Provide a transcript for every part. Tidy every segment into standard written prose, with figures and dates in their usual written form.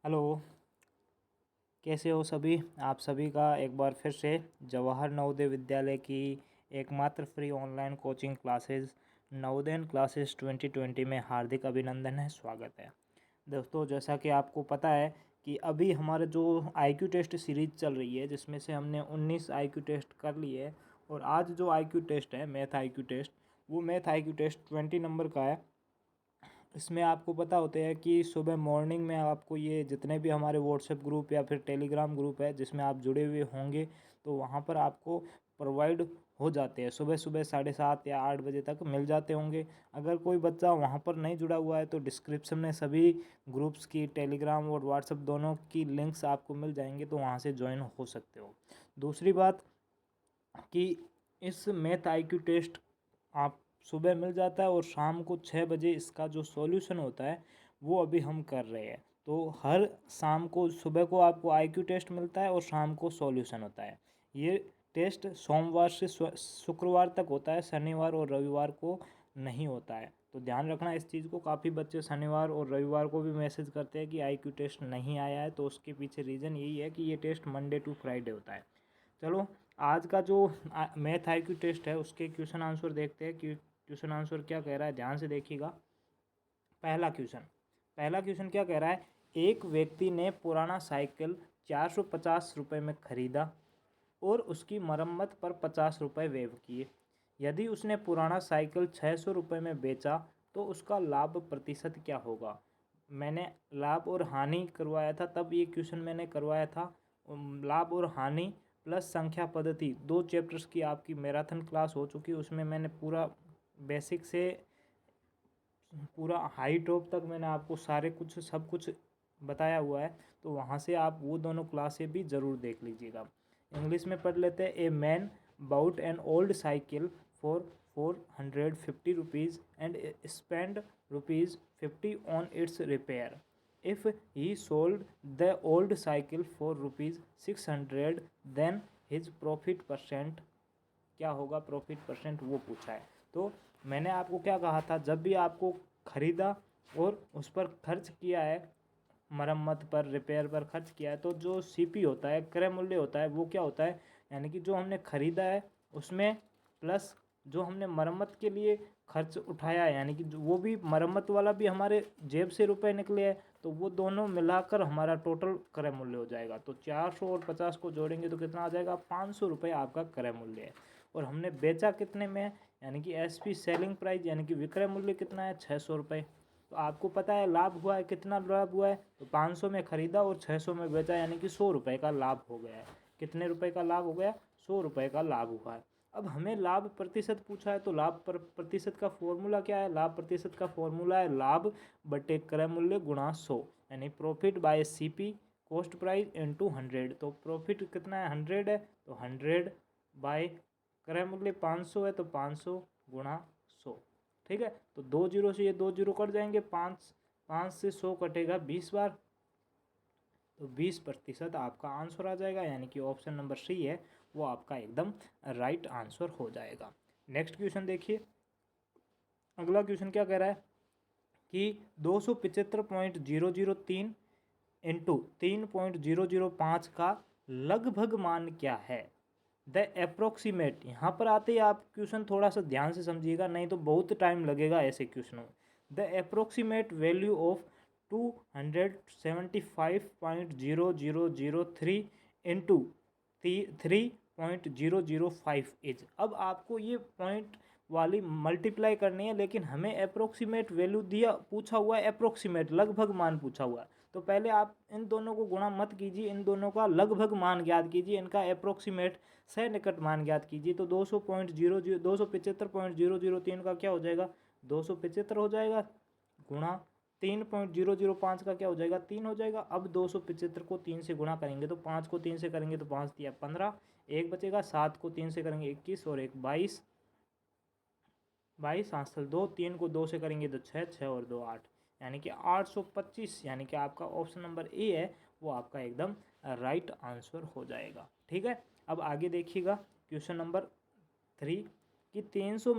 Hello. कैसे हो सभी? आप सभी का एक बार फिर से जवाहर नवोदय विद्यालय की एकमात्र free online coaching classes Navodayan classes 2020 में हार्दिक अभिनंदन है, स्वागत है। दोस्तों, जैसा कि आपको पता है कि अभी हमारे जो आईक्यू टेस्ट सीरीज़ चल रही है, जिसमें से हमने 19 आईक्यू टेस्ट कर लिए है और आज जो आईक्यू टेस्ट है मैथ आईक्यू टेस्ट, वो मैथ आईक्यू टेस्ट 20 नंबर का है। इसमें आपको पता होता है कि सुबह मॉर्निंग में आपको ये जितने भी हमारे व्हाट्सएप ग्रुप या फिर टेलीग्राम ग्रुप है जिसमें आप जुड़े हुए होंगे, तो वहाँ पर आपको प्रोवाइड हो जाते हैं। सुबह सुबह 7:30 या 8 बजे तक मिल जाते होंगे। अगर कोई बच्चा वहाँ पर नहीं जुड़ा हुआ है तो डिस्क्रिप्शन में सभी ग्रुप्स की टेलीग्राम और व्हाट्सएप दोनों की लिंक्स आपको मिल जाएंगे, तो वहाँ से ज्वाइन हो सकते हो। दूसरी बात कि इस मैथ आईक्यू टेस्ट आप सुबह मिल जाता है और शाम को 6 बजे इसका जो सॉल्यूशन होता है वो अभी हम कर रहे हैं। तो हर शाम को, सुबह को आपको आईक्यू टेस्ट मिलता है और शाम को सॉल्यूशन होता है। ये टेस्ट सोमवार से शुक्रवार तक होता है, शनिवार और रविवार को नहीं होता है। तो ध्यान रखना इस चीज़ को। काफ़ी बच्चे शनिवार और रविवार को भी मैसेज करते हैं कि आईक्यू टेस्ट नहीं आया है, तो उसके पीछे रीज़न यही है कि ये टेस्ट मंडे टू फ्राइडे होता है। चलो, आज का जो मैथ आईक्यू टेस्ट है उसके क्वेश्चन आंसर देखते हैं कि क्वेश्चन आंसर क्या कह रहा है। ध्यान से देखिएगा। पहला क्वेश्चन क्या कह रहा है। एक व्यक्ति ने पुराना साइकिल 450 रुपये में खरीदा और उसकी मरम्मत पर 50 रुपये व्यय किए। यदि उसने पुराना साइकिल 600 रुपये में बेचा तो उसका लाभ प्रतिशत क्या होगा। मैंने लाभ और हानि करवाया था, तब ये क्वेश्चन मैंने करवाया था। लाभ और हानि प्लस संख्या पद्धति 2 चैप्टर्स की आपकी मैराथन क्लास हो चुकी है। उसमें मैंने पूरा बेसिक से पूरा हाई टॉप तक मैंने आपको सारे कुछ सब कुछ बताया हुआ है, तो वहाँ से आप वो दोनों क्लासें भी ज़रूर देख लीजिएगा। इंग्लिश में पढ़ लेते हैं। A man bought an old cycle for 450 rupees and spend rupees 50 on its repair. If he sold the old cycle for rupees 600, then his profit percent क्या होगा। प्रॉफिट परसेंट वो पूछा है। तो मैंने आपको क्या कहा था, जब भी आपको ख़रीदा और उस पर खर्च किया है, मरम्मत पर, रिपेयर पर खर्च किया है, तो जो सीपी होता है, क्रय मूल्य होता है, वो क्या होता है, यानी कि जो हमने ख़रीदा है उसमें प्लस जो हमने मरम्मत के लिए खर्च उठाया है, यानी कि वो भी मरम्मत वाला भी हमारे जेब से रुपए निकले हैं, तो वो दोनों मिलाकर हमारा टोटल क्रय मूल्य हो जाएगा। तो 400 और 50 को जोड़ेंगे तो कितना आ जाएगा, 500 रुपये आपका क्रय मूल्य है। और हमने बेचा कितने में, यानी कि एसपी सेलिंग प्राइस, यानी कि विक्रय मूल्य कितना है, 600 रुपये। तो आपको पता है लाभ हुआ है, कितना लाभ हुआ है, तो 500 में ख़रीदा और 600 में बेचा, यानी कि 100 रुपये का लाभ हो गया है। कितने रुपए का लाभ हो गया, 100 रुपये का लाभ हुआ है। अब हमें लाभ प्रतिशत पूछा है, तो लाभ प्रतिशत का फॉर्मूला क्या है। लाभ प्रतिशत का फॉर्मूला है लाभ बटे क्रय मूल्य गुणा 100, यानी profit by CP cost price into 100। तो प्रॉफिट कितना है, 100 है, तो 100 बाय क्रय मूल्य 500 है, तो 500 गुणा 100। ठीक है, तो 2 जीरो से ये 2 जीरो कट जाएंगे, 5 से 100 कटेगा 20 बार, तो 20% आपका आंसर आ जाएगा, यानी कि ऑप्शन नंबर सी है वो आपका एकदम राइट आंसर हो जाएगा। नेक्स्ट क्वेश्चन देखिए। अगला क्वेश्चन क्या कह रहा है कि 275.003 इंटू 3.005 का लगभग मान क्या है। द अप्रोक्सीमेट, यहाँ पर आते ही आप क्वेश्चन थोड़ा सा ध्यान से समझिएगा, नहीं तो बहुत टाइम लगेगा ऐसे क्वेश्चनों में। The approximate value of 275.0003 into 3.005 is. अब आपको ये पॉइंट वाली मल्टीप्लाई करनी है, लेकिन हमें अप्रोक्सीमेट वैल्यू दिया, पूछा हुआ है अप्रोक्सीमेट, लगभग मान पूछा हुआ है। तो पहले आप इन दोनों को गुणा मत कीजिए, इन दोनों का लगभग मान ज्ञात कीजिए, इनका अप्रोक्सीमेट सह निकट मान ज्ञात कीजिए। तो 275.003 का क्या हो जाएगा, 275 हो जाएगा, गुणा 3.005 का क्या हो जाएगा, 3 हो जाएगा। अब 275 को 3 से गुणा करेंगे तो 5 को 3 से करेंगे तो 5 दिया 15, एक बचेगा। 7 को 3 से करेंगे 21 और एक 22, 5 2, 3 को 2 से करेंगे तो 6, 6 और 2 8, यानी कि 825, यानी कि आपका ऑप्शन नंबर ए है वो आपका एकदम राइट आंसर हो जाएगा। ठीक है, अब आगे देखिएगा क्वेश्चन नंबर 3 कि 300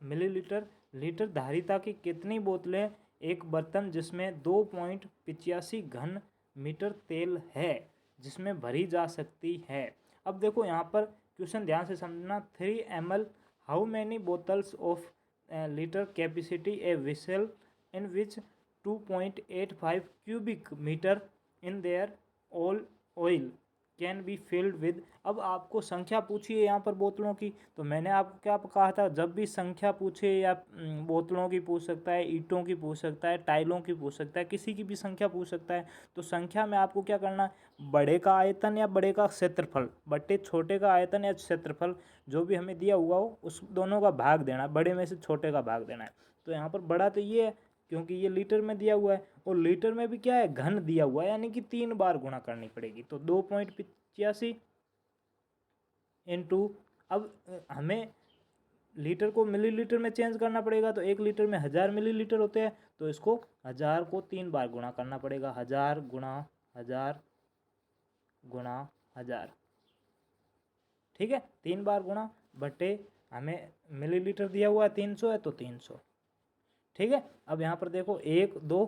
मिलीलीटर लीटर धारिता की कितनी बोतलें एक बर्तन जिसमें 2.85 घन मीटर तेल है जिसमें भरी जा सकती है। अब देखो यहाँ पर क्वेश्चन ध्यान से समझना। 3 ml how many bottles of litre capacity a vessel in which 2.85 cubic metre in there all oil can be filled with. अब आपको संख्या पूछी है यहाँ पर बोतलों की, तो मैंने आपको क्या कहा था, जब भी संख्या पूछे या बोतलों की पूछ सकता है, ईंटों की पूछ सकता है, टाइलों की पूछ सकता है, किसी की भी संख्या पूछ सकता है, तो संख्या में आपको क्या करना है, बड़े का आयतन या बड़े का क्षेत्रफल बट्टे छोटे का आयतन या क्षेत्रफल जो भी हमें दिया हुआ हो उस दोनों का भाग देना है, बड़े में से छोटे का भाग देना है। तो यहाँ पर बड़ा तो ये है क्योंकि ये लीटर में दिया हुआ है, और लीटर में भी क्या है, घन दिया हुआ है, यानी कि 3 बार गुणा करनी पड़ेगी। तो 2.85 इंटू, अब हमें लीटर को मिलीलीटर में चेंज करना पड़ेगा, तो 1 लीटर में 1000 मिलीलीटर होते हैं, तो इसको 1000 को 3 बार गुणा करना पड़ेगा। 1000 गुणा 1000 गुणा 1000, ठीक है, 3 बार गुणा बटे हमें मिलीलीटर दिया हुआ है 300 है तो 300, ठीक है। अब यहाँ पर देखो 1 2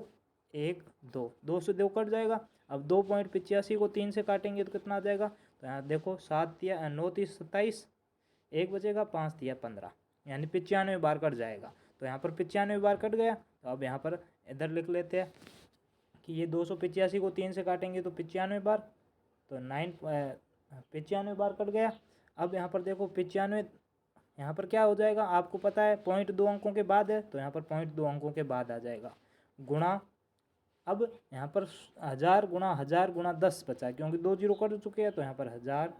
1 2 2 से 2 कट जाएगा। अब 2.85 को 3 से काटेंगे तो कितना आ जाएगा, तो यहाँ देखो 7 या 9 30 27, 1 बचेगा, 5 या 15, यानी 95 बार कट जाएगा। तो यहाँ पर 95 बार कट गया। तो अब यहाँ पर इधर लिख लेते हैं कि ये 285 को 3 से काटेंगे तो 95 बार, तो 95 बार कट गया। अब यहाँ पर देखो 95, यहाँ पर क्या हो जाएगा, आपको पता है 0.2 अंकों के बाद है, तो यहाँ पर 0.2 अंकों के बाद आ जाएगा, गुणा। अब यहाँ पर 1000 गुणा 10 बचा, क्योंकि 2 जीरो कट चुके हैं, तो यहाँ पर 1000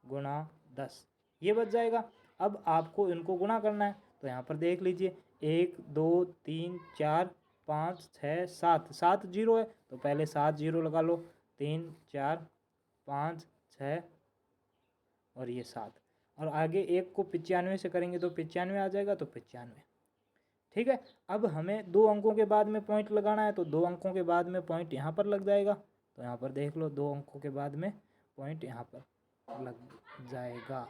गुणा 10 ये बच जाएगा। अब आपको इनको गुणा करना है, तो यहाँ पर देख लीजिए 1 2 3 4 5 6 7, 7 जीरो है, तो पहले 7 जीरो लगा लो, 3 4 5 6 और ये 7, और आगे 1 को 95 से करेंगे तो 95 आ जाएगा, तो 95, ठीक है। अब हमें 2 अंकों के बाद में पॉइंट लगाना है, तो 2 अंकों के बाद में पॉइंट यहाँ पर लग जाएगा, तो यहाँ पर देख लो 2 अंकों के बाद में पॉइंट यहाँ पर लग जाएगा।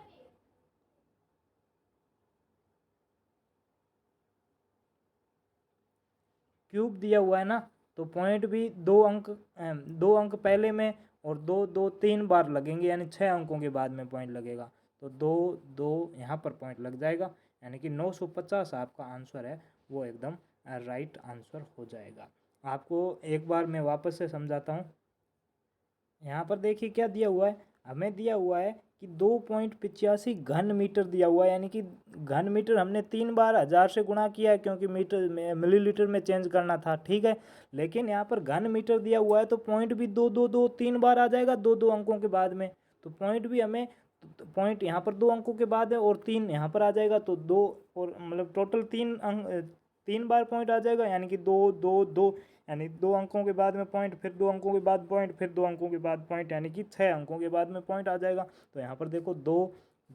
क्यूब दिया हुआ है ना, तो पॉइंट भी 2 अंक पहले में और 2 2 3 बार लगेंगे, यानी 6 अंकों के बाद में पॉइंट लगेगा, तो 2 2 यहाँ पर पॉइंट लग जाएगा, यानी कि 950 आपका आंसर है वो एकदम राइट आंसर हो जाएगा। आपको एक बार मैं वापस से समझाता हूँ। यहाँ पर देखिए क्या दिया हुआ है, हमें दिया हुआ है कि 2.85 घन मीटर दिया हुआ है, यानी कि घन मीटर हमने 3 बार 1000 से गुणा किया है क्योंकि मीटर मिलीलीटर में चेंज करना था, ठीक है। लेकिन यहाँ पर घन मीटर दिया हुआ है तो पॉइंट भी 2 2 2 3 बार आ जाएगा, 2 2 अंकों के बाद में, तो पॉइंट भी हमें, पॉइंट यहाँ पर 2 अंकों के बाद है और 3 यहाँ पर आ जाएगा, तो 2 और मतलब टोटल 3 बार पॉइंट आ जाएगा, यानी कि 2 2 2, यानी 2 अंकों के बाद में पॉइंट, फिर 2 अंकों के बाद पॉइंट, फिर 2 अंकों के बाद पॉइंट, यानी कि 6 अंकों के बाद में पॉइंट आ जाएगा। तो यहाँ पर देखो 2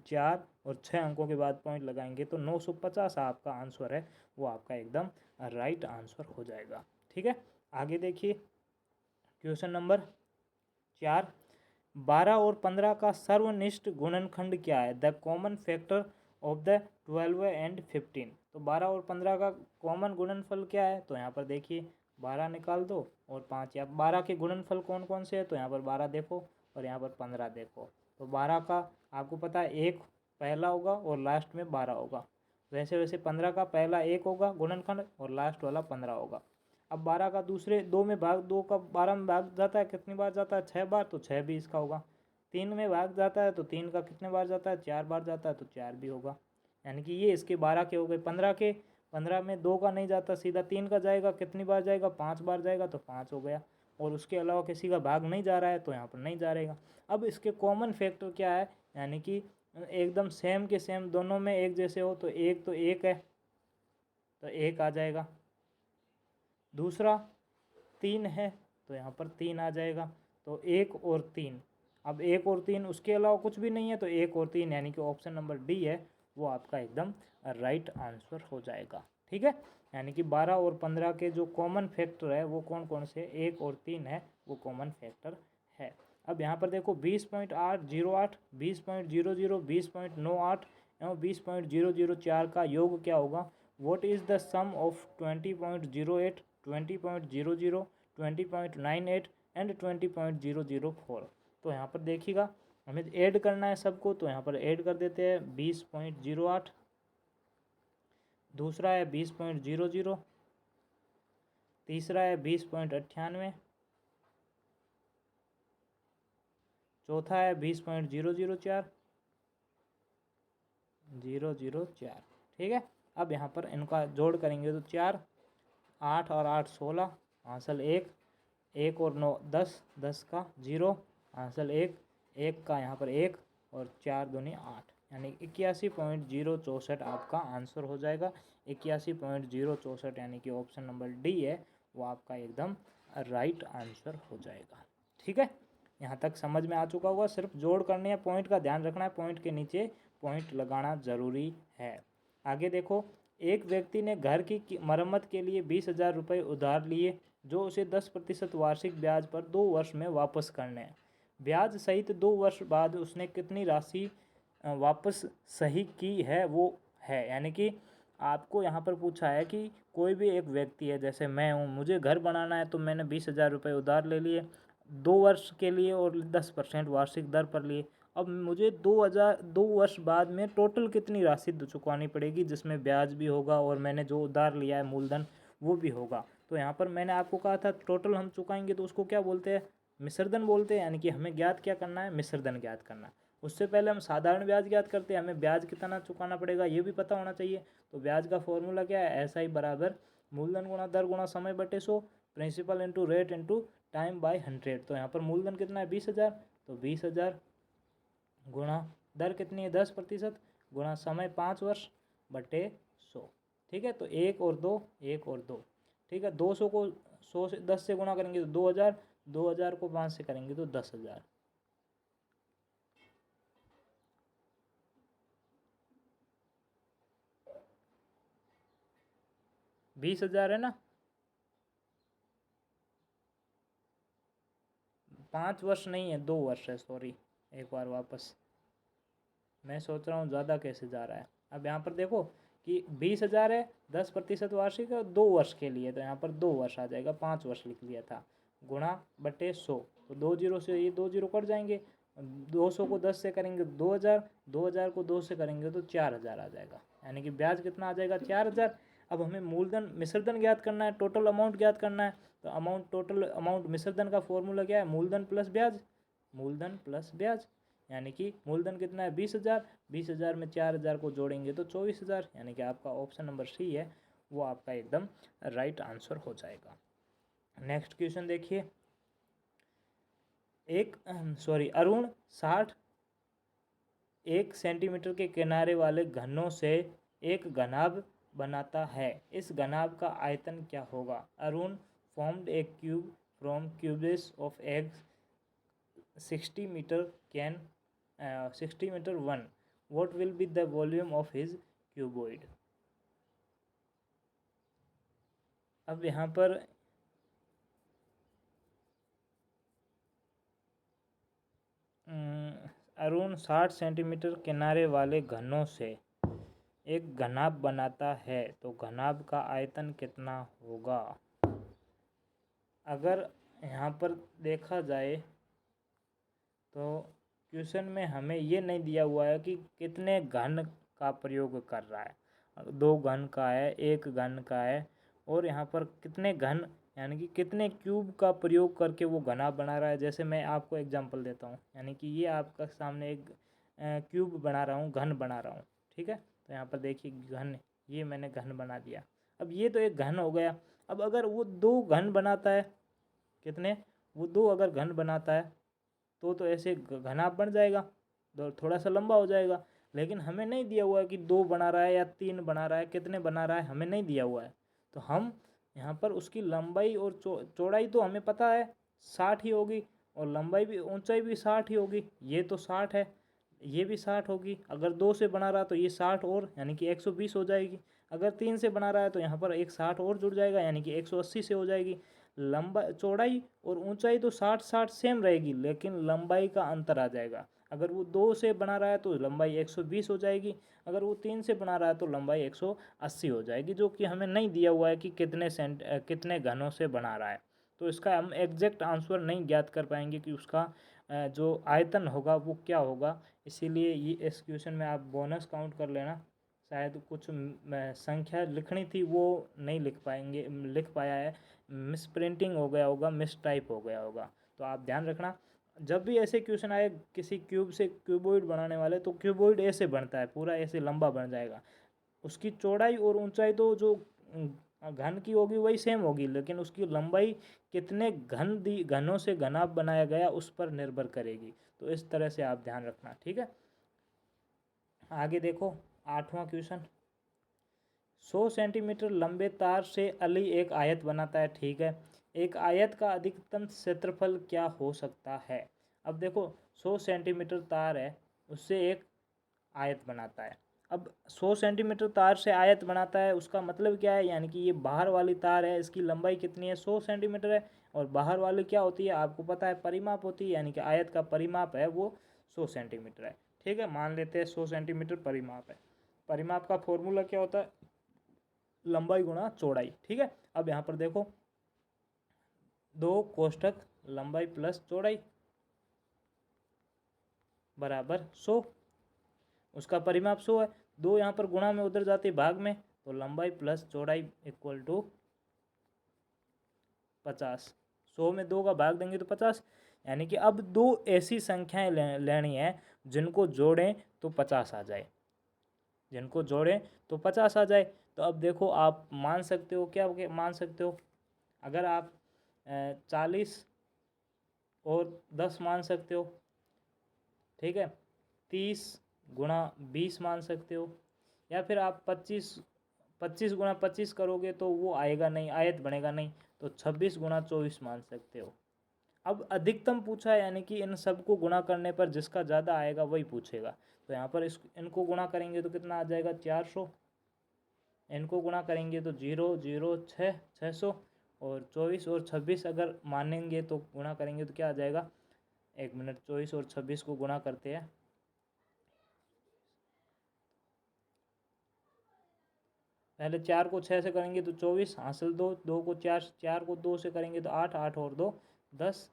4 और 6 अंकों के बाद पॉइंट लगाएंगे तो 950 आपका आंसर है वो आपका एकदम राइट आंसर हो जाएगा, ठीक है। आगे देखिए क्वेश्चन नंबर 4, 12 और 15 का सर्वनिष्ठ गुणनखंड क्या है, the common factor of the 12 and 15। तो 12 और 15 का कॉमन गुणनफल क्या है, तो यहाँ पर देखिए 12 निकाल दो और 5, या 12 के गुणनफल कौन कौन से है, तो यहाँ पर 12 देखो और यहाँ पर 15 देखो। तो 12 का आपको पता है 1 पहला होगा और लास्ट में 12 होगा, वैसे वैसे 15 का पहला 1 होगा गुणनखंड और लास्ट वाला 15 होगा। अब 12 का दूसरे 2 में भाग, 2 का 12 में भाग जाता है, कितनी बार जाता है, 6 बार, तो 6 भी इसका होगा। 3 में भाग जाता है तो 3 का कितने बार जाता है, 4 बार जाता है, तो 4 भी होगा, यानी कि ये इसके 12 के हो गए। 15 में 2 का नहीं जाता, सीधा 3 का जाएगा, कितनी बार जाएगा, 5 बार जाएगा, तो 5 हो गया, और उसके अलावा किसी का भाग नहीं जा रहा है तो यहाँ पर नहीं जा रहेगा। अब इसके कॉमन फैक्टर क्या है, यानी कि एकदम सेम के सेम दोनों में एक जैसे हो, तो एक तो 1 है तो 1 आ जाएगा, दूसरा 3 है तो यहाँ पर 3 आ जाएगा, तो 1 और 3। अब 1 और 3 उसके अलावा कुछ भी नहीं है, तो 1 और 3 यानी कि ऑप्शन नंबर डी है वो आपका एकदम राइट आंसर हो जाएगा, ठीक है। यानी कि 12 और 15 के जो कॉमन फैक्टर है वो कौन कौन से, 1 और 3 है वो कॉमन फैक्टर है। अब यहाँ पर देखो 20.808, 20.00, 20.98 एवं 20.004 का योग क्या होगा? What is the sum of 20.08, 20.00, 20.98 and 20.004? तो यहाँ पर देखिएगा हमें ऐड करना है सबको, तो यहाँ पर ऐड कर देते हैं 20.08, दूसरा है 20.00, तीसरा है 20.98, चौथा है 20.004, 004। ठीक है, अब यहाँ पर इनका जोड़ करेंगे तो 4, 8 और 8 16, हासिल 1, 1 और 9 10, 10 का 0, हासिल 1, 1 का यहाँ पर 1 और 4 दूनी 8, यानी 81.064 आपका आंसर हो जाएगा। 81.064 यानी कि ऑप्शन नंबर डी है वो आपका एकदम राइट आंसर हो जाएगा। ठीक है, यहाँ तक समझ में आ चुका होगा। सिर्फ जोड़ करने या पॉइंट का ध्यान रखना है, पॉइंट के नीचे पॉइंट लगाना ज़रूरी है। आगे देखो, एक व्यक्ति ने घर की मरम्मत के लिए 20,000 रुपये उधार लिए जो उसे 10% वार्षिक ब्याज पर 2 वर्ष में वापस करने हैं। ब्याज सहित 2 वर्ष बाद उसने कितनी राशि वापस सही की है वो है, यानी कि आपको यहाँ पर पूछा है कि कोई भी एक व्यक्ति है, जैसे मैं हूँ, मुझे घर बनाना है तो मैंने 20,000 रुपये उधार ले लिए 2 वर्ष के लिए और 10% वार्षिक दर पर लिए। अब मुझे 2 वर्ष बाद में टोटल कितनी राशि चुकानी पड़ेगी जिसमें ब्याज भी होगा और मैंने जो उधार लिया है मूलधन वो भी होगा। तो यहाँ पर मैंने आपको कहा था टोटल हम चुकाएंगे तो उसको क्या बोलते हैं? मिश्रधन बोलते हैं। यानी कि हमें ज्ञात क्या करना है? मिश्रधन ज्ञात करना है। उससे पहले हम साधारण ब्याज ज्ञात करते हैं, हमें ब्याज कितना चुकाना पड़ेगा ये भी पता होना चाहिए। तो ब्याज का फॉर्मूला क्या है? SI बराबर मूलधन गुणा दर गुणा समय बटे 100, principal into rate into time by 100। तो यहाँ पर मूलधन कितना है? 20,000, तो 20,000 गुणा दर कितनी है? 10% गुणा समय 5 वर्ष बटे 100। ठीक है, तो 1 और 2, 1 और 2। ठीक है, 200 को 100 से 10 से गुणा करेंगे तो 2,000, 2,000 को 5 से करेंगे तो 10,000। 20,000 है ना? 5 वर्ष नहीं है, 2 वर्ष है, सॉरी, एक बार वापस मैं सोच रहा हूँ ज़्यादा कैसे जा रहा है। अब यहाँ पर देखो कि 20,000 है, 10% वार्षिक है, 2 वर्ष के लिए, तो यहाँ पर 2 वर्ष आ जाएगा, 5 वर्ष लिख लिया था, गुणा बटे 100। तो 2 जीरो से ये 2 जीरो कट जाएंगे, 200 को 10 से करेंगे 2,000, 2,000 को 2 से करेंगे तो 4,000 आ जाएगा, यानी कि ब्याज कितना आ जाएगा? 4,000। अब हमें मूलधन मिश्रधन ज्ञात करना है, टोटल अमाउंट ज्ञात करना है। तो अमाउंट, टोटल अमाउंट मिश्रधन का फॉर्मूला क्या है? मूलधन प्लस ब्याज, मूलधन प्लस ब्याज, यानी कि मूलधन कितना है? 20,000, 20,000 में 4,000 को जोड़ेंगे तो 24,000, यानी कि आपका ऑप्शन नंबर सी है वो आपका एकदम राइट आंसर हो जाएगा। नेक्स्ट क्वेश्चन देखिए, अरुण 1 सेंटीमीटर के किनारे वाले घनों से एक घनाभ बनाता है। इस घनाभ का आयतन क्या होगा? Arun formed a cube from cubes of eggs 60 metre 1, what will be the volume of his cuboid? अब यहाँ पर अरुण 60 सेंटीमीटर किनारे वाले घनों से एक घनाभ बनाता है, तो घनाभ का आयतन कितना होगा? अगर यहाँ पर देखा जाए तो क्वेश्चन में हमें ये नहीं दिया हुआ है कि कितने घन का प्रयोग कर रहा है। 2 घन का है, 1 घन का है, और यहाँ पर कितने घन यानी कि कितने क्यूब का प्रयोग करके वो घना बना रहा है। जैसे मैं आपको एग्जांपल देता हूँ, यानी कि ये आपका सामने एक क्यूब बना रहा हूँ, घन बना रहा हूँ। ठीक है, तो यहाँ पर देखिए घन, ये मैंने घन बना दिया। अब ये तो एक घन हो गया। अब अगर वो 2 घन बनाता है, कितने? वो 2 अगर घन बनाता है तो ऐसे घनाभ बन जाएगा, तो थोड़ा सा लंबा हो जाएगा। लेकिन हमें नहीं दिया हुआ है कि 2 बना रहा है या 3 बना रहा है, कितने बना रहा है हमें नहीं दिया हुआ है। तो हम यहाँ पर उसकी लंबाई और चौड़ाई तो हमें पता है 60 ही होगी, और लंबाई भी, ऊंचाई भी 60 ही होगी। ये तो 60 है, ये भी 60 होगी। अगर 2 से बना रहा तो ये 60 और, यानी कि 120 हो जाएगी। अगर 3 से बना रहा है तो यहाँ पर एक 60 और जुड़ जाएगा, यानी कि 180 से हो जाएगी। लंबा, चौड़ाई और ऊंचाई तो 60 60 सेम रहेगी, लेकिन लंबाई का अंतर आ जाएगा। अगर वो 2 से बना रहा है तो लंबाई 120 हो जाएगी, अगर वो 3 से बना रहा है तो लंबाई 180 हो जाएगी, जो कि हमें नहीं दिया हुआ है कि कितने घनों से बना रहा है। तो इसका हम एग्जैक्ट आंसर नहीं ज्ञात कर पाएंगे कि उसका जो आयतन होगा वो क्या होगा। इसीलिए ये इस क्वेश्चन में आप बोनस काउंट कर लेना। शायद कुछ संख्या लिखनी थी वो नहीं लिख पाया है, मिस प्रिंटिंग हो गया होगा, मिस टाइप हो गया होगा। तो आप ध्यान रखना, जब भी ऐसे क्वेश्चन आए किसी क्यूब से क्यूबॉइड बनाने वाले, तो क्यूबॉइड ऐसे बनता है, पूरा ऐसे लंबा बन जाएगा। उसकी चौड़ाई और ऊंचाई तो जो घन की होगी वही सेम होगी, लेकिन उसकी लंबाई कितने घनों से घना बनाया गया उस पर निर्भर करेगी। तो इस तरह से आप ध्यान रखना, ठीक है। आगे देखो 8वां क्वेश्चन। 100 सेंटीमीटर लंबे तार से अली एक आयत बनाता है, ठीक है। एक आयत का अधिकतम क्षेत्रफल क्या हो सकता है। अब देखो 100 सेंटीमीटर तार है, उससे एक आयत बनाता है। अब 100 सेंटीमीटर तार से आयत बनाता है, उसका मतलब क्या है, यानी कि ये बाहर वाली तार है, इसकी लंबाई कितनी है, 100 सेंटीमीटर है। और बाहर वाली क्या होती है आपको पता है, परिमाप होती है, यानी कि आयत का परिमाप है वो 100 सेंटीमीटर है, ठीक है। मान लेते हैं 100 सेंटीमीटर परिमाप है। परिमाप का फॉर्मूला क्या होता है, लंबाई गुणा चौड़ाई, ठीक है। अब यहाँ पर देखो 2 कोष्ठक लंबाई प्लस चौड़ाई बराबर 100, उसका परिमाप 100 है। 2 यहाँ पर गुणा में उधर जाती है भाग में, तो लंबाई प्लस चौड़ाई इक्वल टू 50। 100 में 2 का भाग देंगे तो 50, यानी कि अब 2 ऐसी संख्याएं लेनी है जिनको जोड़ें तो 50 आ जाए, जिनको जोड़ें तो 50 आ जाए। तो अब देखो आप मान सकते हो, क्या मान सकते हो, अगर आप 40 और 10 मान सकते हो, ठीक है। 30 गुणा 20 मान सकते हो, या फिर आप 25 गुणा 25 करोगे तो वो आएगा नहीं, आयत बनेगा नहीं, तो 26 गुणा 24 मान सकते हो। अब अधिकतम पूछा है, यानी कि इन सबको गुणा करने पर जिसका ज़्यादा आएगा वही पूछेगा। तो यहाँ पर इनको गुणा करेंगे तो कितना आ जाएगा 400, इनको गुणा करेंगे तो 0 0 600, और 24 और 26 अगर मानेंगे तो गुणा करेंगे तो क्या आ जाएगा, 1 मिनट, 24 और 26 को गुणा करते हैं, पहले 4 को 6 से करेंगे तो 24 हासिल 2, 2 को 4, 4 को 2 से करेंगे तो 8, 8 और 2 10,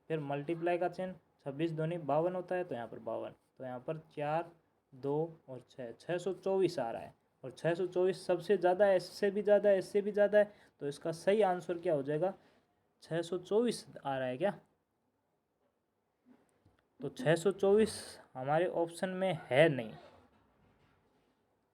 फिर मल्टीप्लाई का चिन्ह, 26 दूनी 52 होता है, तो यहाँ पर 52, तो यहाँ पर 4 2 और 624 आ रहा है। और 624 सबसे ज़्यादा है, इससे भी ज़्यादा है, इससे भी ज़्यादा है, तो इसका सही आंसर क्या हो जाएगा, 624 आ रहा है क्या। तो 624 हमारे ऑप्शन में है नहीं,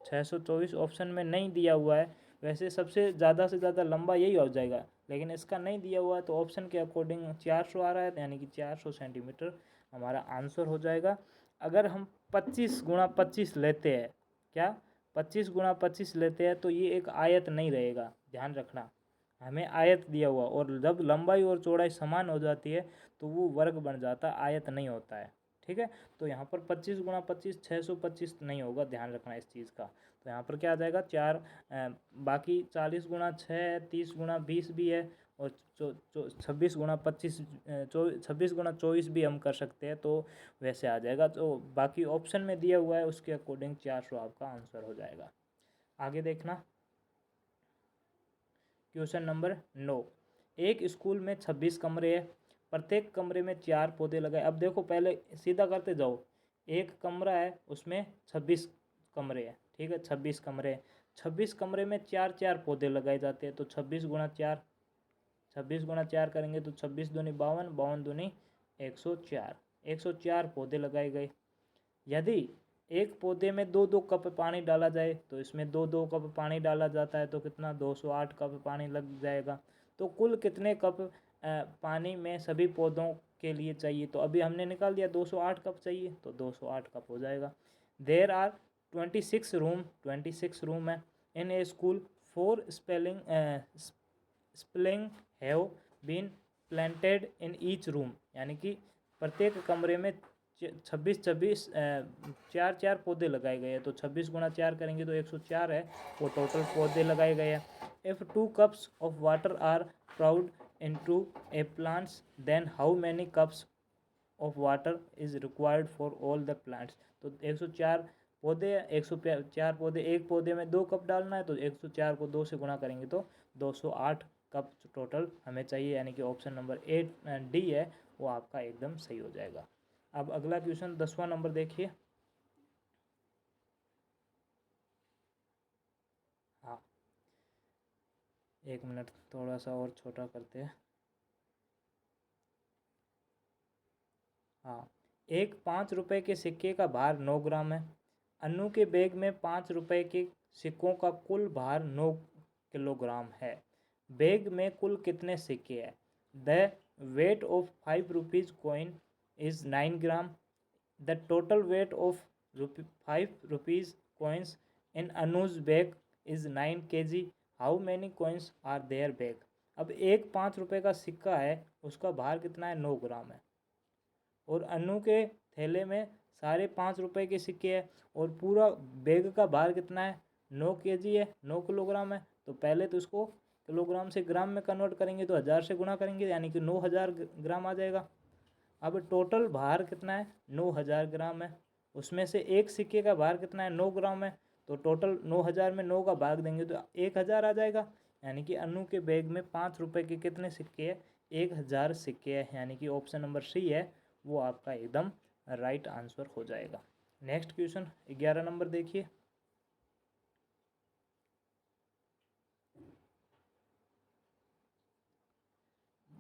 624 ऑप्शन में नहीं दिया हुआ है। वैसे सबसे ज़्यादा से ज़्यादा लंबा यही हो जाएगा, लेकिन इसका नहीं दिया हुआ है, तो ऑप्शन के अकॉर्डिंग 400 आ रहा है, यानी कि 400 सेंटीमीटर हमारा आंसर हो जाएगा। अगर हम 25 गुणा 25 लेते हैं, क्या 25 गुणा 25 लेते हैं, तो ये एक आयत नहीं रहेगा, ध्यान रखना, हमें आयत दिया हुआ, और जब लंबाई और चौड़ाई समान हो जाती है तो वो वर्ग बन जाता है, आयत नहीं होता है, ठीक है। तो यहाँ पर 25 गुणा 25 625 नहीं होगा, ध्यान रखना इस चीज़ का। तो यहाँ पर क्या आ जाएगा, बाकी 40 गुणा 6 30 गुणा 20 भी है, और 26 गुणा 25 26 गुणा 24 भी हम कर सकते हैं, तो वैसे आ जाएगा। तो बाकी ऑप्शन में दिया हुआ है उसके अकॉर्डिंग 400 आपका आंसर हो जाएगा। आगे देखना क्वेश्चन नंबर 9। एक स्कूल में 26 कमरे हैं, प्रत्येक कमरे में 4 पौधे लगाए। अब देखो पहले सीधा करते जाओ, एक कमरा है उसमें 26 कमरे हैं, ठीक है, 26 कमरे हैं, 26 कमरे में 4 4 पौधे लगाए जाते हैं, तो 26 गुणा 4, 26 गुणा 4 करेंगे तो 26 दूनी 52, 52 दूनी 104, 104 पौधे लगाए गए। यदि एक पौधे में 2 2 कप पानी डाला जाए, तो इसमें 2 2 कप पानी डाला जाता है, तो कितना 208 कप पानी लग जाएगा। तो कुल कितने कप पानी में सभी पौधों के लिए चाहिए, तो अभी हमने निकाल दिया 208 कप चाहिए, तो 208 कप हो जाएगा। देर आर 26 रूम है in a school, 4 saplings have been planted in each room, यानी कि प्रत्येक कमरे में 26 4 4 पौधे लगाए गए हैं, तो 26 गुणा 4 करेंगे तो 104 है, वो टोटल पौधे लगाए गए हैं। If 2 cups of water are poured into a plants, then how many cups of water is required for all the plants. तो 104 पौधे, 104 पौधे, एक पौधे में 2 कप डालना है, तो 104 को 2 से गुणा करेंगे तो 208 कप टोटल हमें चाहिए, यानी कि ऑप्शन नंबर डी है वो आपका एकदम सही हो जाएगा। अब अगला क्वेश्चन 10वां नंबर देखिए। हाँ, 1 मिनट थोड़ा सा और छोटा करते हैं। हाँ, एक 5 रुपए के सिक्के का भार 9 ग्राम है। अन्नू के बैग में 5 रुपए के सिक्कों का कुल भार 9 किलोग्राम है। बैग में कुल कितने सिक्के हैं? The weight of 5 rupees coin is 9 gram. The total weight of 5 rupees coins in Anu's bag is 9 kg. How many coins are their bag? अब एक 5 रुपए का सिक्का है, उसका भार कितना है? 9 ग्राम है। और अनु के थैले में सारे 5 रुपए के सिक्के हैं और पूरा बैग का भार कितना है? 9 kg है, 9 किलोग्राम है। तो पहले तो इसको किलोग्राम से ग्राम में कन्वर्ट करेंगे तो 1000 से गुणा करेंगे, यानी कि 9000 ग्राम आ जाएगा। अब टोटल भार कितना है? 9000 ग्राम है। उसमें से एक सिक्के का भार कितना है? 9 ग्राम है। तो टोटल 9000 में 9 का भाग देंगे तो 1000 आ जाएगा, यानी कि अनु के बैग में 5 रुपए के कितने सिक्के हैं? 1000 सिक्के हैं, यानी कि ऑप्शन नंबर सी है वो आपका एकदम राइट आंसर हो जाएगा। नेक्स्ट क्वेश्चन 11 नंबर देखिए।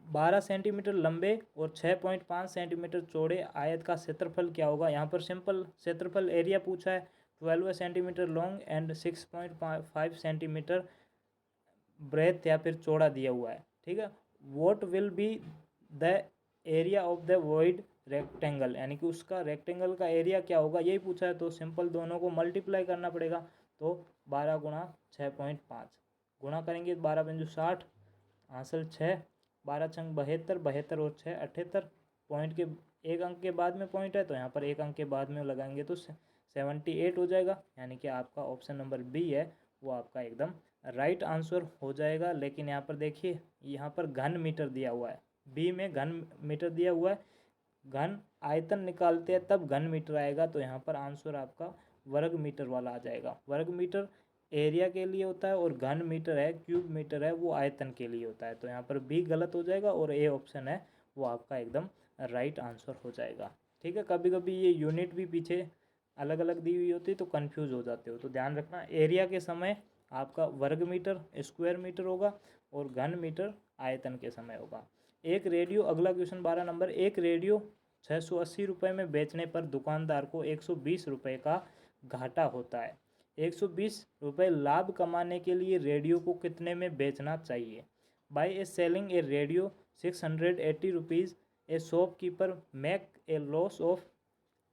12 सेंटीमीटर लंबे और 6.5 सेंटीमीटर चौड़े आयत का क्षेत्रफल क्या होगा? यहाँ पर सिंपल क्षेत्रफल एरिया पूछा है। 12 centimetre long and 6.5 centimetre breath या फिर चौड़ा दिया हुआ है, ठीक है। What will be the area of the void rectangle, यानी कि उसका रेक्टेंगल का एरिया क्या होगा, यही पूछा है। तो सिंपल दोनों को मल्टीप्लाई करना पड़ेगा। तो 12 गुणा 6.5 गुणा करेंगे, 12 पंजू 60, आंसर 6, 12 छंग 72, 72 और 6 78। पॉइंट के एक अंक के बाद में पॉइंट है तो यहाँ पर एक अंक के बाद में लगाएंगे तो 78 हो जाएगा, यानी कि आपका ऑप्शन नंबर बी है वो आपका एकदम राइट आंसर हो जाएगा। लेकिन यहाँ पर देखिए, यहाँ पर घन मीटर दिया हुआ है, बी में घन मीटर दिया हुआ है। घन आयतन निकालते हैं तब घन मीटर आएगा, तो यहाँ पर आंसर आपका वर्ग मीटर वाला आ जाएगा। वर्ग मीटर एरिया के लिए होता है और घन मीटर है, क्यूब मीटर है, वो आयतन के लिए होता है। तो यहाँ पर बी गलत हो जाएगा और ए ऑप्शन है वो आपका एकदम राइट आंसर हो जाएगा, ठीक है। कभी कभी ये यूनिट भी पीछे अलग अलग दी हुई होती है तो कन्फ्यूज़ हो जाते हो, तो ध्यान रखना। एरिया के समय आपका वर्ग मीटर स्क्वायर मीटर होगा और घन मीटर आयतन के समय होगा। एक रेडियो, अगला क्वेश्चन 12 नंबर, एक रेडियो 680 रुपये में बेचने पर दुकानदार को 120 रुपये का घाटा होता है। 120 रुपये लाभ कमाने के लिए रेडियो को कितने में बेचना चाहिए? By a selling a radio 680 rupees, a shopkeeper make a loss of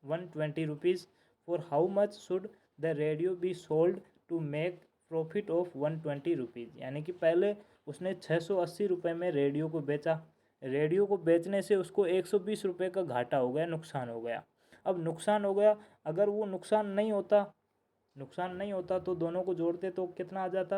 120 rupees. For how much should the radio be sold to make profit of 120 rupees, यानी कि पहले उसने 680 रुपये में रेडियो को बेचा। रेडियो को बेचने से उसको 120 रुपये का घाटा हो गया, नुकसान हो गया। अब नुकसान हो गया, अगर वो नुकसान नहीं होता तो दोनों को जोड़ते तो कितना आ जाता?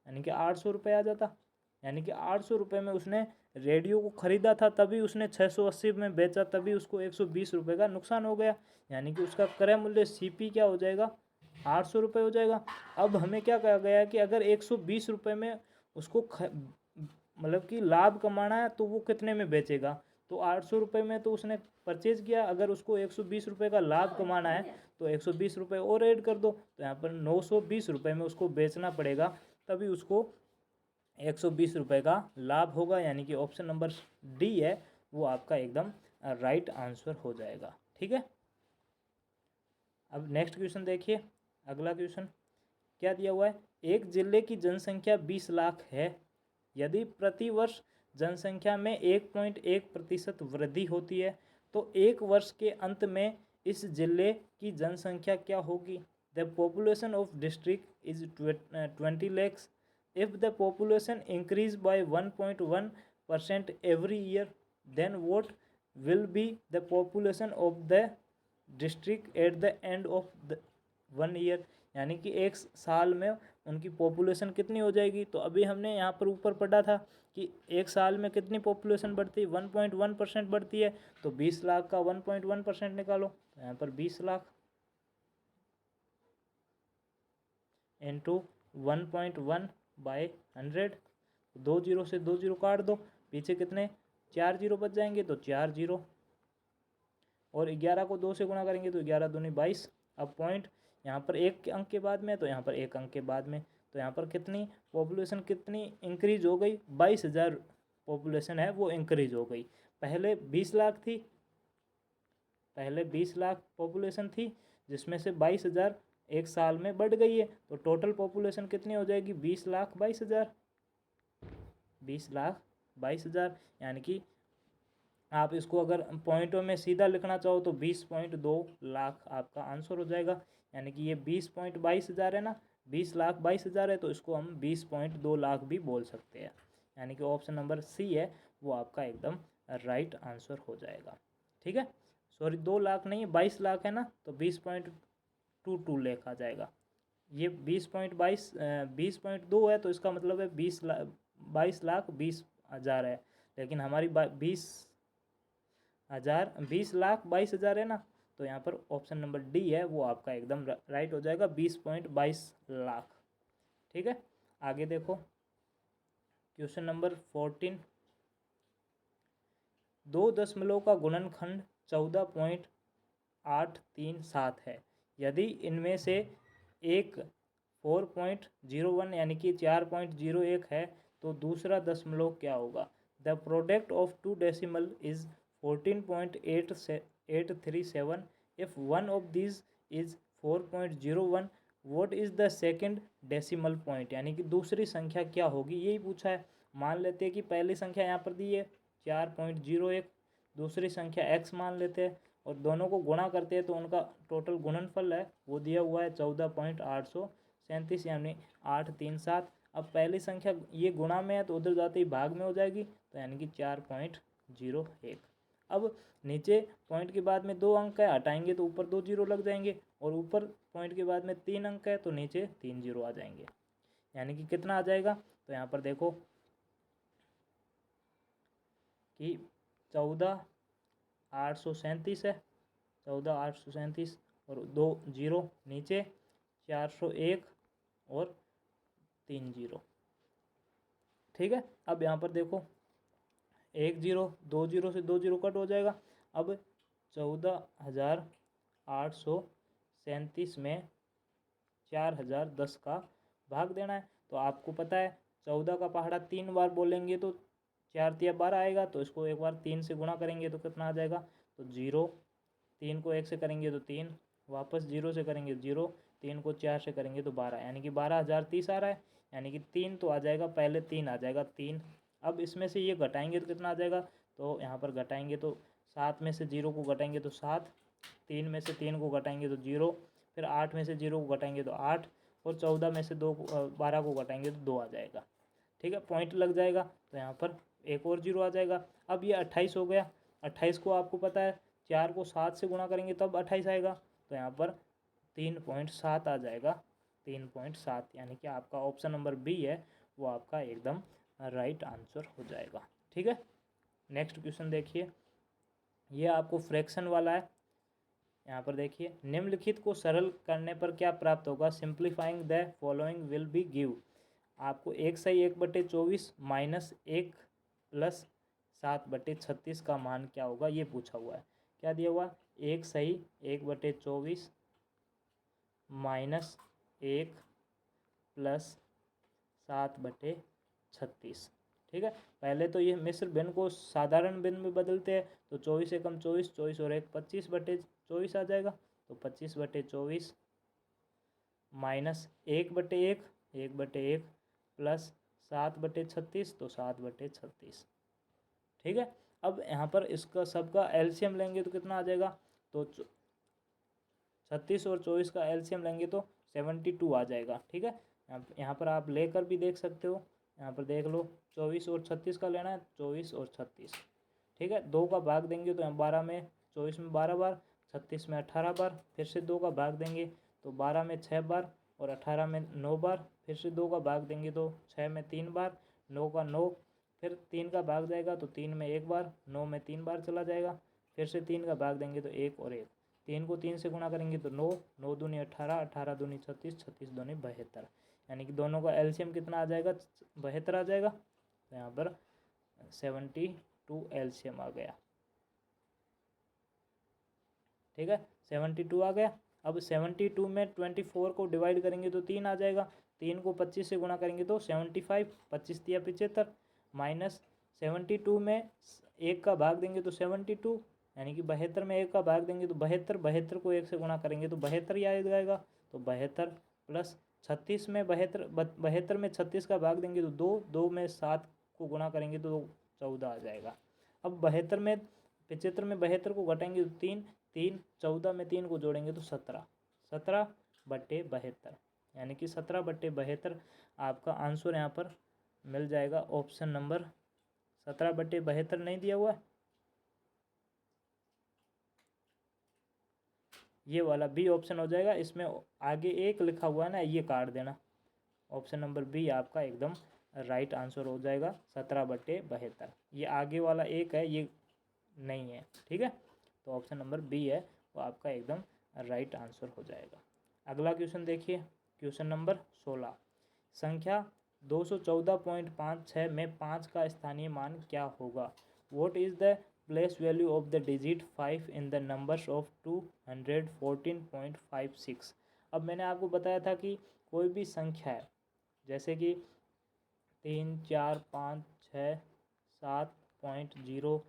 यानी कि 800 रुपये आ जाता। यानी कि 800 रुपये में उसने रेडियो को ख़रीदा था, तभी उसने 680 में बेचा, तभी उसको 120 रुपये का नुकसान हो गया। यानी कि उसका क्रय मूल्य सीपी क्या हो जाएगा? 800 रुपये हो जाएगा। अब हमें क्या कहा गया है कि अगर 120 रुपये में उसको मतलब कि लाभ कमाना है तो वो कितने में बेचेगा? तो 800 रुपये में तो उसने परचेज़ किया, अगर उसको 120 रुपये का लाभ कमाना है तो 120 रुपये और ऐड कर दो, तो यहाँ पर 920 रुपये में उसको बेचना पड़ेगा, तभी उसको 120 रुपये का लाभ होगा। यानी कि ऑप्शन नंबर डी है वो आपका एकदम राइट आंसर हो जाएगा, ठीक है। अब नेक्स्ट क्वेश्चन देखिए, अगला क्वेश्चन क्या दिया हुआ है? एक जिले की जनसंख्या 20 लाख है। यदि प्रति वर्ष जनसंख्या में 1.1% वृद्धि होती है तो एक वर्ष के अंत में इस जिले की जनसंख्या क्या होगी? The population of district is 20 lakhs. If the population increase by 1.1% every year, then what will be the population of the district at the end of the 1 year? यानी कि एक साल में उनकी पॉपुलेशन कितनी हो जाएगी। तो अभी हमने यहाँ पर ऊपर पढ़ा था कि एक साल में कितनी पॉपुलेशन बढ़ती है, 1.1% बढ़ती है। तो 20 लाख का 1.1% निकालो, तो यहाँ पर 20 लाख इंटू 1.1/100, 2 जीरो से 2 जीरो काट दो, पीछे कितने 4 जीरो बच जाएंगे, तो 4 जीरो, और 11 को 2 से गुणा करेंगे तो 11 दूनी 22। अब पॉइंट यहाँ पर एक अंक के बाद में, तो यहाँ पर एक अंक के बाद में, तो यहाँ पर कितनी पॉपुलेशन कितनी इंक्रीज हो गई, 22,000 पॉपुलेशन है वो इंक्रीज हो गई। पहले 20 लाख थी, पहले 20 लाख पॉपुलेशन थी, जिसमें से 22,000 एक साल में बढ़ गई है। तो टोटल पॉपुलेशन कितनी हो जाएगी, 20,22,000, 20,22,000। यानी कि आप इसको अगर पॉइंटों में सीधा लिखना चाहो तो 20.2 लाख आपका आंसर हो जाएगा। यानी कि ये 20.22,000 है ना, 20,22,000 है, तो इसको हम 20.2 लाख भी बोल सकते हैं। यानी कि ऑप्शन नंबर सी है वो आपका एकदम राइट आंसर हो जाएगा। ठीक है, सॉरी 2 लाख नहीं है, 22 लाख है ना, तो 20.22 लाख आ जाएगा। ये 20.2 है, तो इसका मतलब है 22,20,20,000 है, लेकिन हमारी 20,22,000 है ना, तो यहाँ पर ऑप्शन नंबर डी है वो आपका एकदम राइट हो जाएगा, 20.22 लाख। ठीक है, आगे देखो क्वेश्चन नंबर 14। 2 दशमलव का गुणनखंड 14.837 है। यदि इनमें से एक 4.01 यानी कि 4.01 है, तो दूसरा दशमलव क्या होगा। The product of two decimal is 14.837। If one of this is 4.01, what is the second decimal point. यानी कि दूसरी संख्या क्या होगी, यही पूछा है। मान लेते हैं कि पहली संख्या यहाँ पर दी है 4.01, दूसरी संख्या x मान लेते हैं, और दोनों को गुणा करते हैं तो उनका टोटल गुणनफल है वो दिया हुआ है 14.837, यानी 837। अब पहली संख्या ये गुणा में है तो उधर जाते ही भाग में हो जाएगी, तो यानी कि 4.01। अब नीचे पॉइंट के बाद में 2 अंक है, हटाएंगे तो ऊपर 2 जीरो लग जाएंगे, और ऊपर पॉइंट के बाद में 3 अंक है तो नीचे 3 जीरो आ जाएंगे। यानी कि कितना आ जाएगा, तो यहाँ पर देखो कि 14,837 है, 14,837, और 2 जीरो नीचे 401 और 3 जीरो। ठीक है, अब यहाँ पर देखो 1 जीरो, 2 जीरो से 2 जीरो कट हो जाएगा। अब 14,837 में 4,010 का भाग देना है। तो आपको पता है 14 का पहाड़ा 3 बार बोलेंगे तो 4 तिया 12 आएगा, तो इसको एक बार 3 से गुणा करेंगे तो कितना आ जाएगा, तो 0, 3 को 1 से करेंगे तो 3, वापस 0 से करेंगे 0, 3 को 4 से करेंगे तो 12, यानी कि 12,030 आ रहा है। यानी कि 3 तो आ जाएगा, पहले 3 आ जाएगा 3। अब इसमें से ये घटाएंगे तो कितना आ जाएगा, तो यहाँ पर घटाएंगे तो 7 में से 0 को घटाएंगे तो 7, 3 में से 3 को घटाएंगे तो 0, फिर 8 में से 0 को घटाएंगे तो 8, और 14 में से 12 को घटाएंगे तो 2 आ जाएगा। ठीक है, पॉइंट लग जाएगा, तो यहाँ पर एक और 0 आ जाएगा। अब ये 28 हो गया। 28 को आपको पता है 4 को 7 से गुणा करेंगे तब 28 आएगा, तो यहाँ पर 3.7 आ जाएगा, 3.7। यानी कि आपका ऑप्शन नंबर बी है वो आपका एकदम राइट आंसर हो जाएगा। ठीक है, नेक्स्ट क्वेश्चन देखिए, ये आपको फ्रैक्शन वाला है। यहाँ पर देखिए, निम्नलिखित को सरल करने पर क्या प्राप्त होगा। Simplifying the following will be give. आपको 1/24 माइनस 1 प्लस 7/36 का मान क्या होगा, ये पूछा हुआ है। क्या दिया हुआ, 1/24 माइनस 1 प्लस 7/36। ठीक है, पहले तो ये मिश्र भिन्न को साधारण भिन्न में बदलते हैं, तो 24 एकम 24, 24 और 1 25/24 आ जाएगा, तो 25/24 माइनस 1/1, 1/1 प्लस 7/36, तो 7/36। ठीक है, अब यहाँ पर इसका सबका एलसीएम लेंगे तो कितना आ जाएगा, तो 36 और 24 का एलसीएम लेंगे तो 72 आ जाएगा। ठीक है, यहाँ पर आप लेकर भी देख सकते हो, यहाँ पर देख लो 24 और 36 का लेना है, 24 और 36। ठीक है, 2 का भाग देंगे तो यहाँ 12 में 24 में 12 बार, 36 में 18 बार, फिर से 2 का भाग देंगे तो 12 में 6 बार और 18 में 9 बार, फिर से 2 का भाग देंगे तो 6 में 3 बार, 9 का 9, फिर 3 का भाग जाएगा तो 3 में 1 बार, 9 में 3 बार चला जाएगा, फिर से 3 का भाग देंगे तो 1 और 1, 3 को 3 से गुणा करेंगे तो 9, 9 दूनी 18, 18 दूनी 36, 36 दूनी 72, यानी कि दोनों का एलसीएम कितना आ जाएगा, 72 आ जाएगा। तो यहाँ पर 72 एलसीएम आ गया। ठीक है, 72 आ गया। अब 72 में 24 को डिवाइड करेंगे तो 3 आ जाएगा, 3 को 25 से गुणा करेंगे तो 75, 25 दिया 75, माइनस 72 में 1 का भाग देंगे तो 72, यानी कि 72 में 1 का भाग देंगे तो 72, 72 को 1 से गुणा करेंगे तो 72 ही आ जाएगा। तो 72 प्लस 36 में 72 में 36 का भाग देंगे तो 2, 2 में 7 को गुणा करेंगे तो 14 आ जाएगा। अब 72 में 75 में 72 को घटाएंगे तो 3, 3, 14 में 3 को जोड़ेंगे तो 17, 17/72, यानी कि 17/72 आपका आंसर यहाँ पर मिल जाएगा। ऑप्शन नंबर 17/72 नहीं दिया हुआ है, ये वाला बी ऑप्शन हो जाएगा। इसमें आगे 1 लिखा हुआ है ना, ये काट देना। ऑप्शन नंबर बी आपका एकदम राइट आंसर हो जाएगा, 17/72। ये आगे वाला 1 है, ये नहीं है। ठीक है, तो ऑप्शन नंबर बी है वो आपका एकदम राइट आंसर हो जाएगा। अगला क्वेश्चन देखिए, क्वेश्चन नंबर 16, संख्या 214.56 में 5 का स्थानीय मान क्या होगा? What is the place value of the digit 5 in the numbers of 214.56। अब मैंने आपको बताया था कि कोई भी संख्या है, जैसे कि 3, 4, 5, 6, 7.0,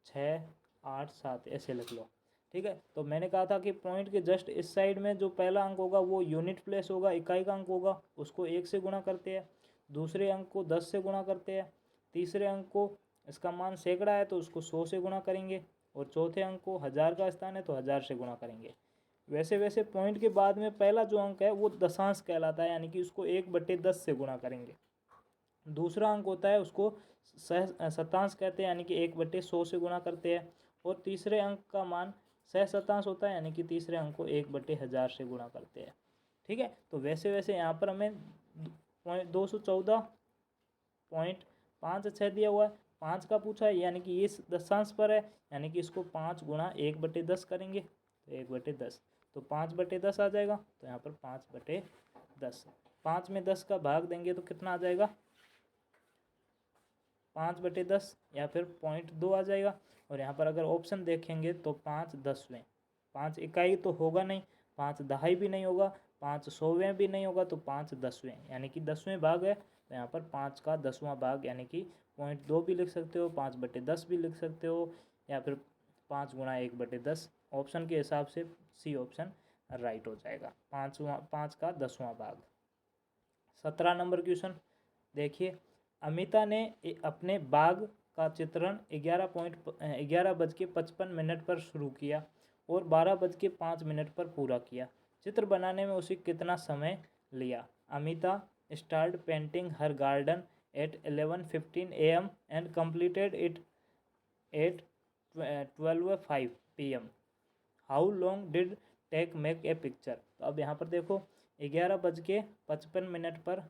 6, 8, 7 ऐसे लिख लो। ठीक है, तो मैंने कहा था कि पॉइंट के जस्ट इस साइड में जो पहला अंक होगा वो यूनिट प्लेस होगा, इकाई का अंक होगा, उसको 1 से गुणा करते हैं। दूसरे अंक को 10 से गुणा करते हैं। तीसरे अंक को, इसका मान सैकड़ा है तो उसको 100 से गुणा करेंगे। और चौथे अंक को 1000 का स्थान है तो 1000 से गुणा करेंगे। वैसे वैसे पॉइंट के बाद में पहला जो अंक है वो दशांश कहलाता है, यानी कि उसको 1/10 से गुणा करेंगे। दूसरा अंक होता है उसको शतांश कहते हैं, यानी कि 1/100 से गुणा करते हैं। और तीसरे अंक का मान शतांश होता है, यानी कि तीसरे अंक को 1/1000 से गुणा करते हैं। ठीक है, तो वैसे वैसे यहाँ पर हमें 214.56 दिया हुआ है, 5 का पूछा है, यानी कि ये दशांश पर है, यानी कि इसको 5 गुणा 1/10 करेंगे तो 1/10, तो 5/10 आ जाएगा। तो यहाँ पर 5/10, 5 में 10 का भाग देंगे तो कितना आ जाएगा, 5/10 या फिर 0.2 आ जाएगा। और यहाँ पर अगर ऑप्शन देखेंगे तो 5/10वें, 5 इकाई तो होगा नहीं, 5 दहाई भी नहीं होगा, 5 सौवें भी नहीं होगा, तो 5/10वें, यानी कि 10वें भाग है। तो यहाँ पर 5 का 10वां भाग, यानी कि 0.2 भी लिख सकते हो, 5/10 भी लिख सकते हो, या फिर 5 गुणा 1/10। ऑप्शन के हिसाब से सी ऑप्शन राइट हो जाएगा, 5 का 10वां भाग। 17 नंबर क्वेश्चन देखिए, अमिता ने अपने बाग का चित्रण 11:55 पर शुरू किया और 12:05 पर पूरा किया। चित्र बनाने में उसे कितना समय लिया? Amita start painting her garden at 11:15 AM and completed it at 12:05 PM. How long did take make a picture? तो अब यहाँ पर देखो, 11:55 पर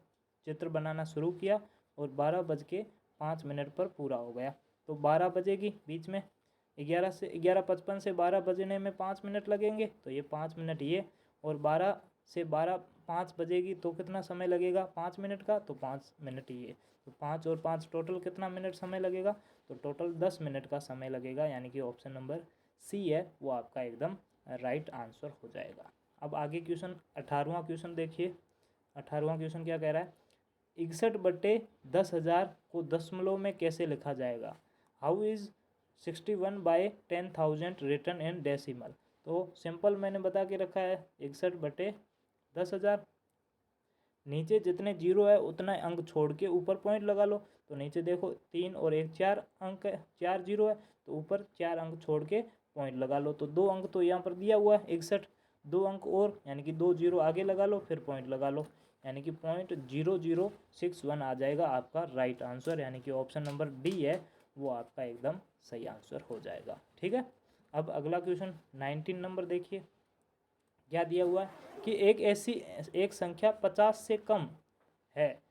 चित्र बनाना शुरू किया और 12:05 पर पूरा हो गया। तो 12 बजेगी बीच में, 11:55 से 12 बजने में 5 मिनट लगेंगे, तो ये 5 मिनट ये, और 12 से 5 बजेगी तो कितना समय लगेगा 5 मिनट का, तो 5 मिनट ये, तो 5 और 5 टोटल कितना मिनट समय लगेगा, तो टोटल 10 मिनट का समय लगेगा, यानी कि ऑप्शन नंबर सी है वो आपका एकदम राइट आंसर हो जाएगा। अब आगे क्वेश्चन 18वां क्वेश्चन देखिए, 18वां क्वेश्चन क्या कह रहा है? 61/10,000 को दशमलव में कैसे लिखा जाएगा? How is 61/10,000 written in decimal? तो सिंपल मैंने बता के रखा है, 61/10,000, नीचे जितने जीरो है उतना अंक छोड़ के ऊपर पॉइंट लगा लो। तो नीचे देखो 3 और 1 4 अंक है, 4 जीरो है, तो ऊपर 4 अंक छोड़ के पॉइंट लगा लो। तो 2 अंक तो यहाँ पर दिया हुआ है 61, 2 अंक और, यानी कि 2 जीरो आगे लगा लो, फिर पॉइंट लगा लो, यानी कि 0.0061 आ जाएगा आपका राइट आंसर, यानी कि ऑप्शन नंबर डी है वो आपका एकदम सही आंसर हो जाएगा। ठीक है, अब अगला क्वेश्चन 19 नंबर देखिए, क्या दिया हुआ है कि एक संख्या 50 से कम है,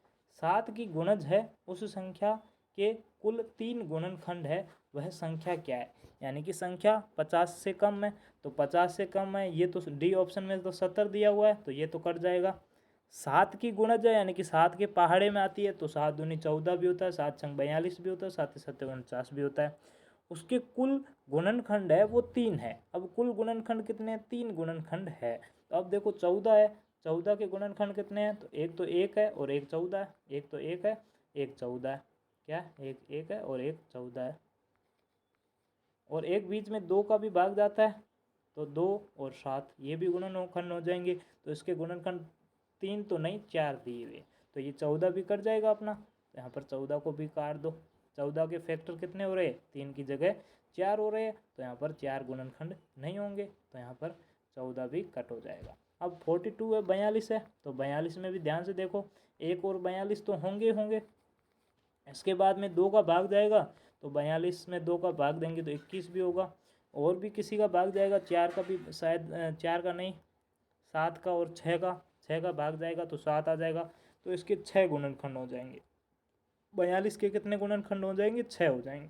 7 की गुणज है, उस संख्या के कुल 3 गुणनखंड है, वह संख्या क्या है। यानी कि संख्या 50 से कम है, तो 50 से कम है, ये तो डी ऑप्शन में तो 70 दिया हुआ है, तो ये तो कट जाएगा। 7 की गुणज है, यानी कि 7 के पहाड़े में आती है, तो 7 दूनी 14 भी होता है, 7 छंग 42 भी होता है, 7 7 49 भी होता है। उसके कुल गुणनखंड है वो 3 है। अब कुल गुणनखंड कितने हैं, 3 गुणनखंड है। तो अब देखो 14 है, 14 के गुणनखंड कितने हैं, तो एक तो 1 है और एक 14 है, एक तो 1 है एक 14 है, क्या एक 1 है और एक 14 है, और एक बीच में 2 का भी भाग जाता है, तो 2 और 7 ये भी गुणनखंड हो जाएंगे। तो इसके गुणनखंड 3 तो नहीं 4 दिए हुए, तो ये 14 भी कट जाएगा अपना, तो यहाँ पर 14 को भी काट दो। 14 के फैक्टर कितने हो रहे हैं, 3 की जगह 4 हो रहे हैं, तो यहाँ पर 4 गुणनखंड नहीं होंगे, तो यहाँ पर 14 भी कट हो जाएगा। अब 42 है, 42 है, तो 42 में भी ध्यान से देखो, 1 और 42 तो होंगे होंगे, इसके बाद में 2 का भाग जाएगा, तो 42 में 2 का भाग देंगे तो 21 भी होगा, और भी किसी का भाग जाएगा, 4 का भी शायद, 4 का नहीं 7 का, और 6 का भाग जाएगा तो 7 आ जाएगा, तो इसके 6 गुणनखंड हो जाएंगे। 42 के कितने गुणनखंड हो जाएंगे, 6 हो जाएंगे,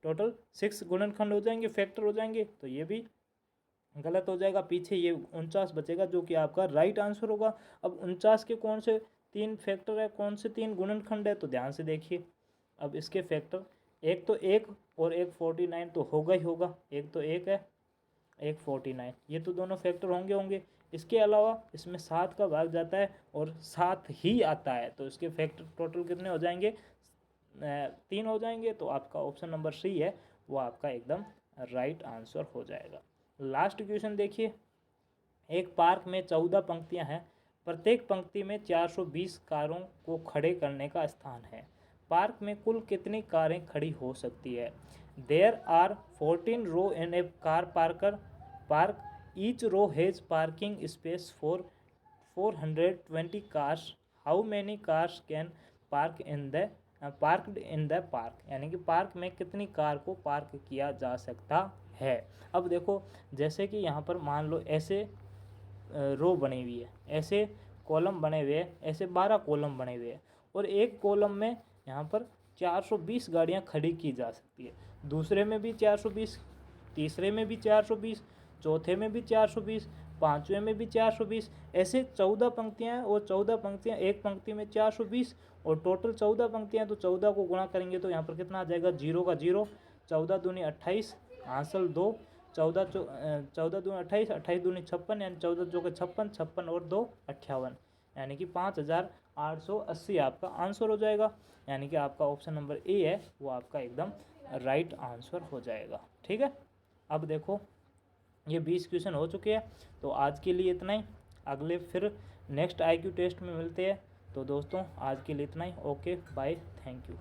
टोटल 6 गुणनखंड हो जाएंगे, फैक्टर हो जाएंगे, तो ये भी गलत हो जाएगा। पीछे ये 49 बचेगा जो कि आपका राइट आंसर होगा। अब 49 के कौन से 3 फैक्टर है, कौन से 3 गुणनखंड है, तो ध्यान से देखिए। अब इसके फैक्टर, एक तो 1 और एक 49 तो होगा ही होगा, एक तो 1 है एक 49, ये तो दोनों फैक्टर होंगे होंगे। इसके अलावा इसमें 7 का भाग जाता है और 7 ही आता है, तो इसके फैक्टर टोटल कितने हो जाएंगे, 3 हो जाएंगे। तो आपका ऑप्शन नंबर सी है वो आपका एकदम राइट आंसर हो जाएगा। लास्ट क्वेश्चन देखिए, एक पार्क में 14 पंक्तियां हैं, प्रत्येक पंक्ति में 420 कारों को खड़े करने का स्थान है, पार्क में कुल कितनी कारें खड़ी हो सकती है। There are 14 row in a car park, each row has parking space for 420 cars, how many cars can parked in the park. यानी कि पार्क में कितनी कार को पार्क किया जा सकता है। अब देखो, जैसे कि यहाँ पर मान लो ऐसे रो बनी हुई है, ऐसे कॉलम बने हुए हैं, ऐसे 12 कॉलम बने हुए हैं, और एक कॉलम में यहाँ पर 420 गाड़ियाँ खड़ी की जा सकती है, दूसरे में भी 420, तीसरे में भी 420, चौथे में भी 420, पाँचवें में भी 420, ऐसे 14 पंक्तियाँ हैं, और 14 पंक्तियाँ एक पंक्ति में 420, और टोटल 14 पंक्तियाँ, तो 14 को गुणा करेंगे तो यहाँ पर कितना आ जाएगा, 0 का 0, 14 दूनी 28, हासिल 2, 14 दूनी 28, 28 दूनी 56, यानी 14 जो के 56, 56 और 2 58, यानी कि 5880 आपका आंसर हो जाएगा। यानी कि आपका ऑप्शन नंबर ए है वो आपका एकदम राइट आंसर हो जाएगा। ठीक है, अब देखो ये 20 क्वेश्चन हो चुके हैं, तो आज के लिए इतना ही, अगले फिर नेक्स्ट IQ टेस्ट में मिलते हैं। तो दोस्तों आज के लिए इतना ही, ओके बाय, थैंक यू।